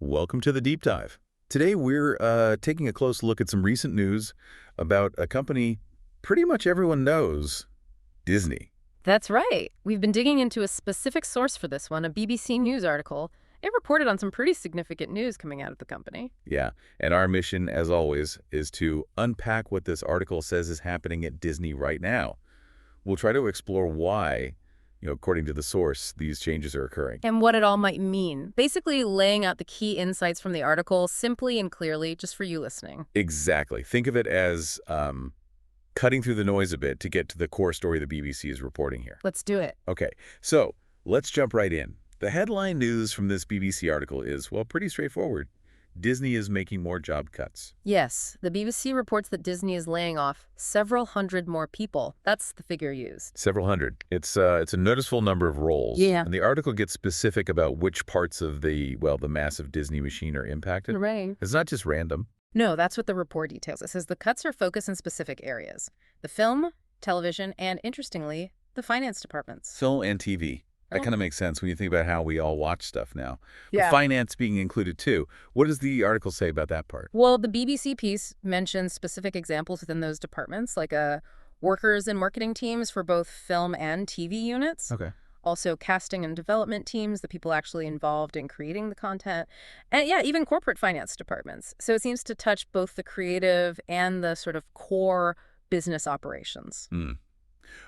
Welcome to the Deep Dive. Today we're taking a close look at some recent news about a company pretty much everyone knows, Disney. That's right. We've been digging into a specific source for this one, a BBC News article. It reported on some pretty significant news coming out of the company. Yeah, and our mission, as always, is to unpack what this article says is happening at Disney right now. We'll try to explore why, according to the source, these changes are occurring. And what it all might mean. Basically laying out the key insights from the article simply and clearly, just for you listening. Exactly. Think of it as cutting through the noise a bit to get to the core story the BBC is reporting here. Let's do it. Okay, so let's jump right in. The headline news from this BBC article is, well, pretty straightforward. Disney is making more job cuts. Yes, the BBC reports that Disney is laying off several hundred more people. That's the figure used. Several hundred. It's a noticeable number of roles. Yeah. And the article gets specific about which parts of the massive Disney machine are impacted. Right. It's not just random. No, that's what the report details. It says the cuts are focused in specific areas. The film, television, and, interestingly, the finance departments. Film and TV. That kind of makes sense when you think about how we all watch stuff now. Yeah. With finance being included too. What does the article say about that part? Well, the BBC piece mentions specific examples within those departments, like workers and marketing teams for both film and TV units. Okay. Also casting and development teams, the people actually involved in creating the content. And yeah, even corporate finance departments. So it seems to touch both the creative and the sort of core business operations.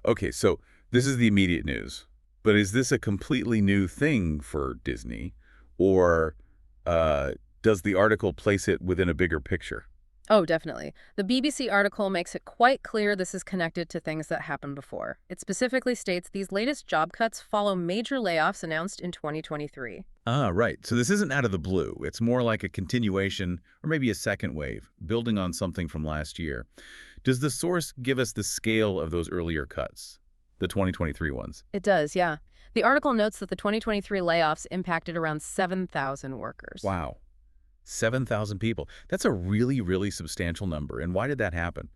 Okay, so this is the immediate news. But is this a completely new thing for Disney, or does the article place it within a bigger picture? Oh, definitely. The BBC article makes it quite clear this is connected to things that happened before. It specifically states these latest job cuts follow major layoffs announced in 2023. Ah, right. So this isn't out of the blue. It's more like a continuation or maybe a second wave, building on something from last year. Does the source give us the scale of those earlier cuts? The 2023 ones. It does, yeah. The article notes that the 2023 layoffs impacted around 7,000 workers. Wow. 7,000 people. That's a really, really substantial number. And why did that happen?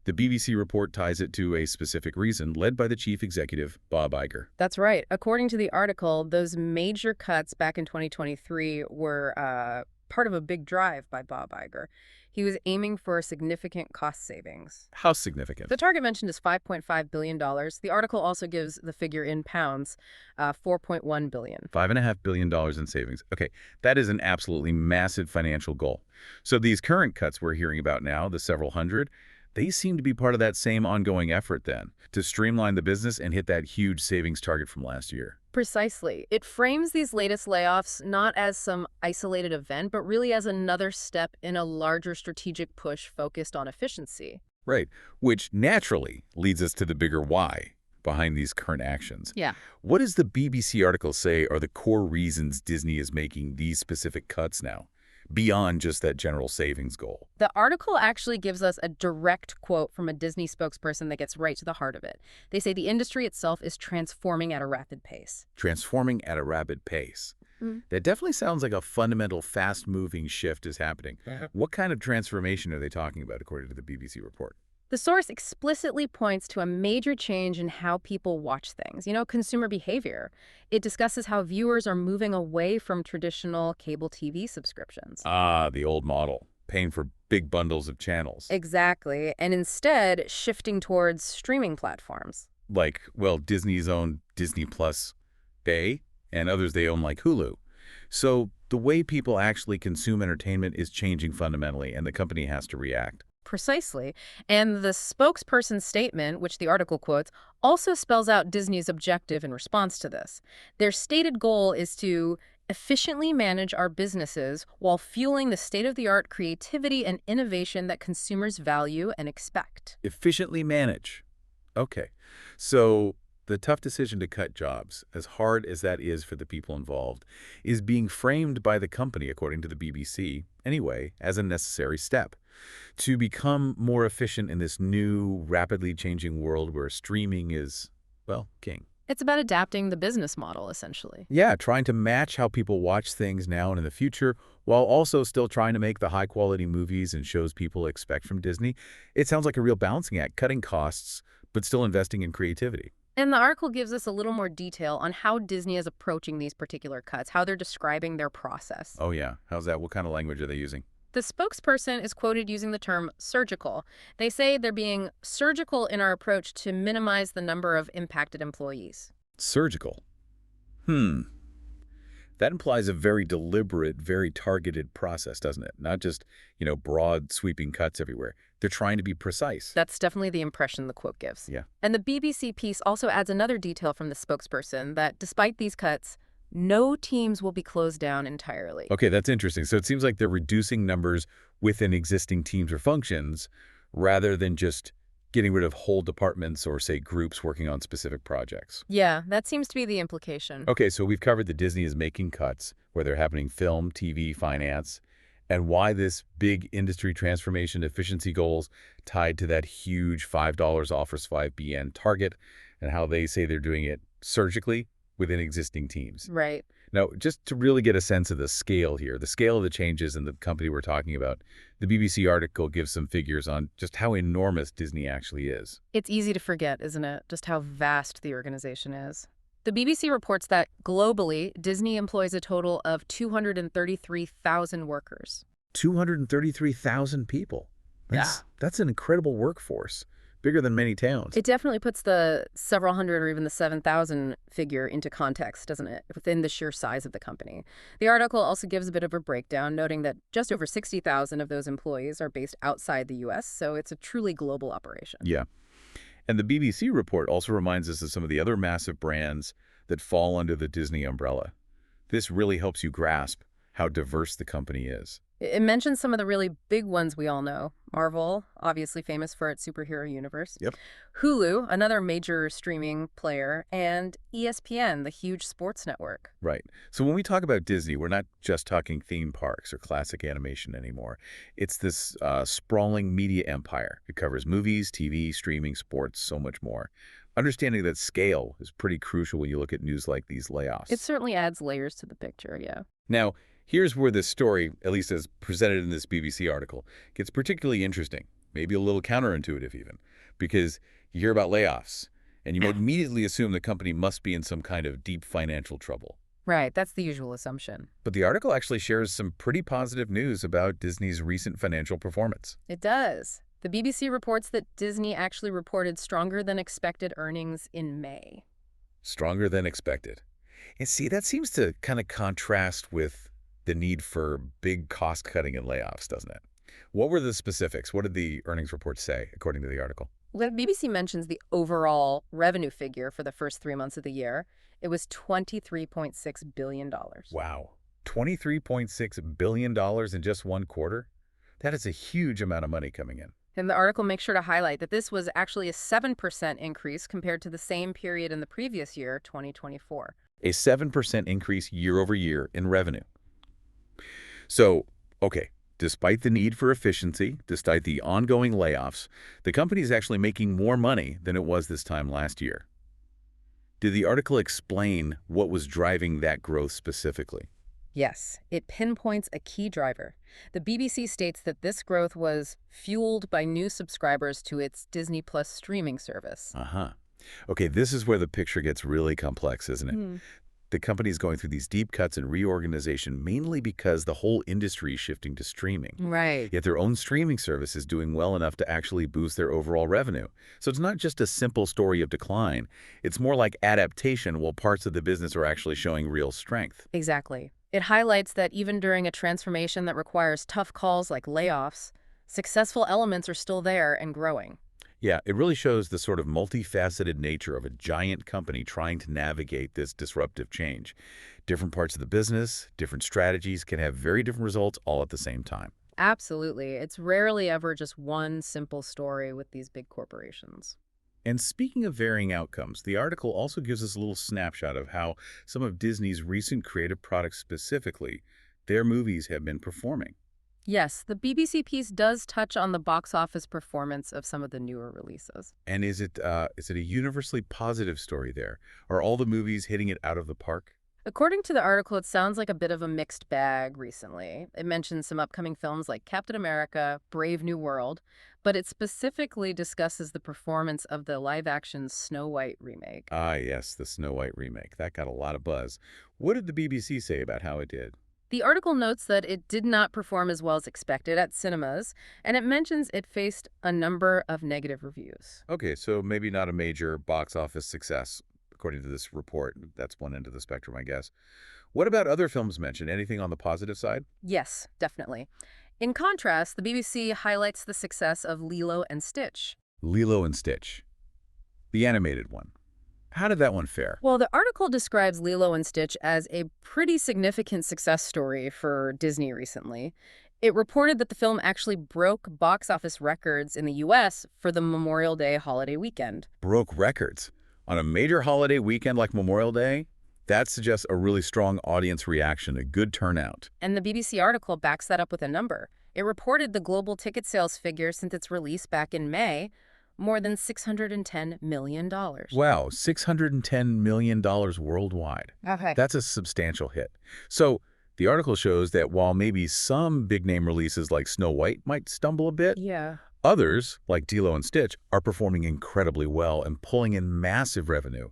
The BBC report ties it to a specific reason, led by the chief executive, Bob Iger. That's right. According to the article, those major cuts back in 2023 were part of a big drive by Bob Iger. He was aiming for significant cost savings. How significant? The target mentioned is $5.5 billion. The article also gives the figure in pounds, $4.1 billion. $5.5 billion in savings. Okay, that is an absolutely massive financial goal. So these current cuts we're hearing about now, the several hundred, they seem to be part of that same ongoing effort then, to streamline the business and hit that huge savings target from last year. Precisely. It frames these latest layoffs not as some isolated event, but really as another step in a larger strategic push focused on efficiency. Right, which naturally leads us to the bigger why behind these current actions. Yeah. What does the BBC article say are the core reasons Disney is making these specific cuts now, beyond just that general savings goal? The article actually gives us a direct quote from a Disney spokesperson that gets right to the heart of it. They say the industry itself is transforming at a rapid pace. Transforming at a rapid pace. That definitely sounds like a fundamental, fast-moving shift is happening. What kind of transformation are they talking about, according to the BBC report? The source explicitly points to a major change in how people watch things, consumer behavior. It discusses how viewers are moving away from traditional cable TV subscriptions. Ah, the old model, paying for big bundles of channels. Exactly, and instead shifting towards streaming platforms. Like, well, Disney's own Disney Plus Day, and others they own like Hulu. So the way people actually consume entertainment is changing fundamentally, and the company has to react. Precisely. And the spokesperson's statement, which the article quotes, also spells out Disney's objective in response to this. Their stated goal is to efficiently manage our businesses while fueling the state-of-the-art creativity and innovation that consumers value and expect. Efficiently manage. Okay. So the tough decision to cut jobs, as hard as that is for the people involved, is being framed by the company, according to the BBC, anyway, as a necessary step to become more efficient in this new, rapidly changing world where streaming is, well, king. It's about adapting the business model, essentially. Yeah, trying to match how people watch things now and in the future, while also still trying to make the high-quality movies and shows people expect from Disney. It sounds like a real balancing act, cutting costs, but still investing in creativity. And the article gives us a little more detail on how Disney is approaching these particular cuts, how they're describing their process. Oh, yeah. How's that? What kind of language are they using? The spokesperson is quoted using the term surgical. They say they're being surgical in our approach to minimize the number of impacted employees. Surgical. Hmm. That implies a very deliberate, very targeted process, doesn't it? Not just, broad, sweeping cuts everywhere. They're trying to be precise. That's definitely the impression the quote gives. Yeah. And the BBC piece also adds another detail from the spokesperson that despite these cuts, no teams will be closed down entirely. Okay, that's interesting. So it seems like they're reducing numbers within existing teams or functions rather than just getting rid of whole departments or, say, groups working on specific projects. Yeah, that seems to be the implication. Okay, so we've covered that Disney is making cuts, whether happening film, TV, finance, and why this big industry transformation efficiency goals tied to that huge $5 offers 5 BN target and how they say they're doing it surgically within existing teams. Right. Now, just to really get a sense of the scale here, the scale of the changes in the company we're talking about, the BBC article gives some figures on just how enormous Disney actually is. It's easy to forget, isn't it, just how vast the organization is. The BBC reports that globally, Disney employs a total of 233,000 workers. 233,000 people. That's an incredible workforce, bigger than many towns. It definitely puts the several hundred or even the 7,000 figure into context, doesn't it, within the sheer size of the company. The article also gives a bit of a breakdown, noting that just over 60,000 of those employees are based outside the U.S., so it's a truly global operation. Yeah. And the BBC report also reminds us of some of the other massive brands that fall under the Disney umbrella. This really helps you grasp how diverse the company is. It mentions some of the really big ones we all know. Marvel, obviously famous for its superhero universe. Yep. Hulu, another major streaming player, and ESPN, the huge sports network. Right. So when we talk about Disney, we're not just talking theme parks or classic animation anymore. It's this sprawling media empire. It covers movies, TV, streaming, sports, so much more. Understanding that scale is pretty crucial when you look at news like these layoffs. It certainly adds layers to the picture, yeah. Now, here's where this story, at least as presented in this BBC article, gets particularly interesting, maybe a little counterintuitive even, because you hear about layoffs, and you immediately assume the company must be in some kind of deep financial trouble. Right, that's the usual assumption. But the article actually shares some pretty positive news about Disney's recent financial performance. It does. The BBC reports that Disney actually reported stronger than expected earnings in May. Stronger than expected. And see, that seems to kind of contrast with the need for big cost-cutting and layoffs, doesn't it? What were the specifics? What did the earnings report say, according to the article? Well, the BBC mentions the overall revenue figure for the first 3 months of the year. It was $23.6 billion. Wow. $23.6 billion in just one quarter? That is a huge amount of money coming in. And the article makes sure to highlight that this was actually a 7% increase compared to the same period in the previous year, 2024. A 7% increase year over year in revenue. So, okay, despite the need for efficiency, despite the ongoing layoffs, the company is actually making more money than it was this time last year. Did the article explain what was driving that growth specifically? Yes, it pinpoints a key driver. The BBC states that this growth was fueled by new subscribers to its Disney Plus streaming service. Uh-huh. Okay, this is where the picture gets really complex, isn't it? The company is going through these deep cuts and reorganization mainly because the whole industry is shifting to streaming. Right. Yet their own streaming service is doing well enough to actually boost their overall revenue. So it's not just a simple story of decline. It's more like adaptation while parts of the business are actually showing real strength. Exactly. It highlights that even during a transformation that requires tough calls like layoffs, successful elements are still there and growing. Yeah, it really shows the sort of multifaceted nature of a giant company trying to navigate this disruptive change. Different parts of the business, different strategies can have very different results all at the same time. Absolutely. It's rarely ever just one simple story with these big corporations. And speaking of varying outcomes, the article also gives us a little snapshot of how some of Disney's recent creative products specifically, their movies have been performing. Yes, the BBC piece does touch on the box office performance of some of the newer releases. And is it a universally positive story there? Are all the movies hitting it out of the park? According to the article, it sounds like a bit of a mixed bag recently. It mentions some upcoming films like Captain America, Brave New World, but it specifically discusses the performance of the live-action Snow White remake. Ah, yes, the Snow White remake. That got a lot of buzz. What did the BBC say about how it did? The article notes that it did not perform as well as expected at cinemas, and it mentions it faced a number of negative reviews. Okay, so maybe not a major box office success, according to this report. That's one end of the spectrum, I guess. What about other films mentioned? Anything on the positive side? Yes, definitely. In contrast, the BBC highlights the success of Lilo and Stitch. Lilo and Stitch, the animated one. How did that one fare? Well, the article describes Lilo and Stitch as a pretty significant success story for Disney recently. It reported that the film actually broke box office records in the US for the Memorial Day holiday weekend. Broke records. On a major holiday weekend like Memorial Day, that suggests a really strong audience reaction, a good turnout. And the BBC article backs that up with a number. It reported the global ticket sales figure since its release back in May, more than $610 million. Wow, $610 million worldwide. Okay. That's a substantial hit. So the article shows that while maybe some big-name releases like Snow White might stumble a bit, Yeah. others, like Lilo and Stitch, are performing incredibly well and pulling in massive revenue.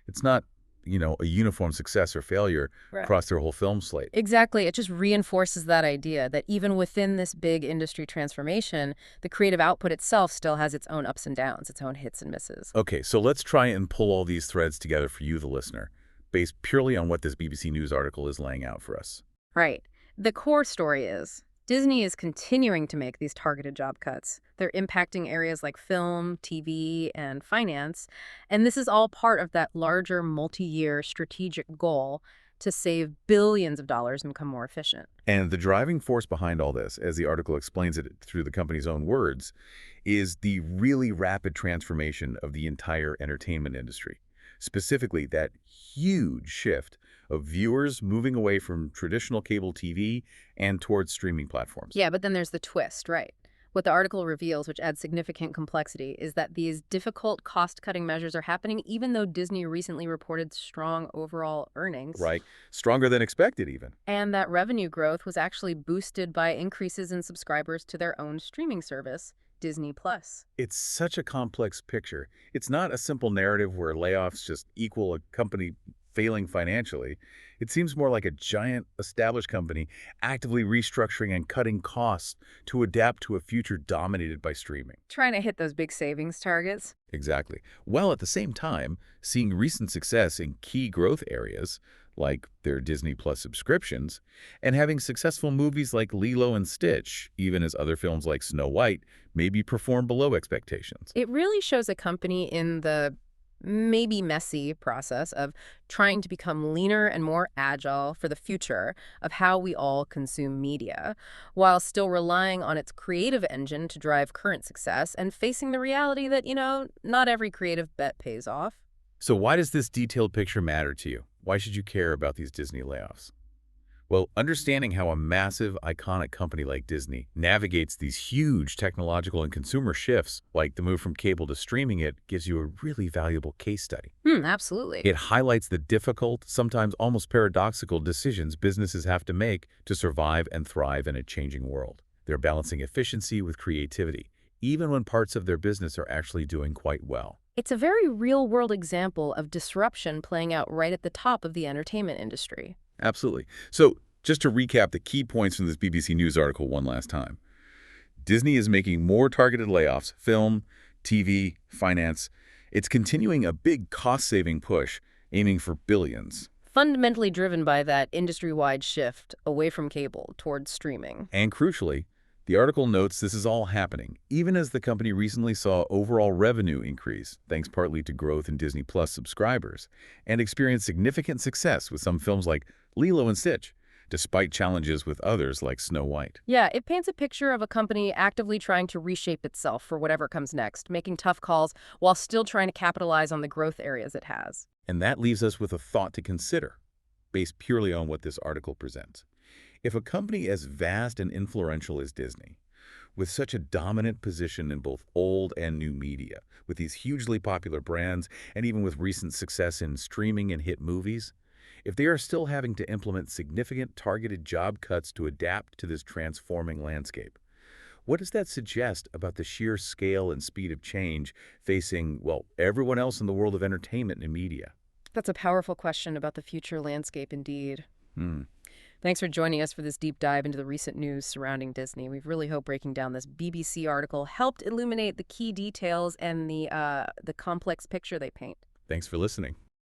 It's not, a uniform success or failure Right. across their whole film slate. Exactly. It just reinforces that idea that even within this big industry transformation, the creative output itself still has its own ups and downs, its own hits and misses. Okay, so let's try and pull all these threads together for you, the listener, based purely on what this BBC News article is laying out for us. Right. The core story is Disney is continuing to make these targeted job cuts. They're impacting areas like film, TV, and finance. And this is all part of that larger multi-year strategic goal to save billions of dollars and become more efficient. And the driving force behind all this, as the article explains it through the company's own words, is the really rapid transformation of the entire entertainment industry. Specifically, that huge shift of viewers moving away from traditional cable TV and towards streaming platforms. Yeah, but then there's the twist, right? What the article reveals, which adds significant complexity, is that these difficult cost-cutting measures are happening even though Disney recently reported strong overall earnings. Right? Stronger than expected, even. And that revenue growth was actually boosted by increases in subscribers to their own streaming service, Disney Plus. It's such a complex picture. It's not a simple narrative where layoffs just equal a company failing financially. It seems more like a giant established company actively restructuring and cutting costs to adapt to a future dominated by streaming. Trying to hit those big savings targets. Exactly. While at the same time, seeing recent success in key growth areas, like their Disney Plus subscriptions, and having successful movies like Lilo and Stitch, even as other films like Snow White maybe perform below expectations. It really shows a company in the maybe messy process of trying to become leaner and more agile for the future of how we all consume media, while still relying on its creative engine to drive current success and facing the reality that, not every creative bet pays off. So why does this detailed picture matter to you? Why should you care about these Disney layoffs? Well, understanding how a massive, iconic company like Disney navigates these huge technological and consumer shifts, like the move from cable to streaming it, gives you a really valuable case study. Absolutely. It highlights the difficult, sometimes almost paradoxical decisions businesses have to make to survive and thrive in a changing world. They're balancing efficiency with creativity, even when parts of their business are actually doing quite well. It's a very real-world example of disruption playing out right at the top of the entertainment industry. Absolutely. So just to recap the key points from this BBC News article one last time. Disney is making more targeted layoffs, film, TV, finance. It's continuing a big cost-saving push, aiming for billions. Fundamentally driven by that industry-wide shift away from cable towards streaming. And crucially, the article notes this is all happening, even as the company recently saw overall revenue increase, thanks partly to growth in Disney Plus subscribers, and experienced significant success with some films like Lilo and Stitch, despite challenges with others like Snow White. Yeah, it paints a picture of a company actively trying to reshape itself for whatever comes next, making tough calls while still trying to capitalize on the growth areas it has. And that leaves us with a thought to consider, based purely on what this article presents. If a company as vast and influential as Disney, with such a dominant position in both old and new media, with these hugely popular brands, and even with recent success in streaming and hit movies, If they are still having to implement significant targeted job cuts to adapt to this transforming landscape, what does that suggest about the sheer scale and speed of change facing, well, everyone else in the world of entertainment and media? That's a powerful question about the future landscape indeed. Hmm. Thanks for joining us for this deep dive into the recent news surrounding Disney. We really hope breaking down this BBC article helped illuminate the key details and the complex picture they paint. Thanks for listening.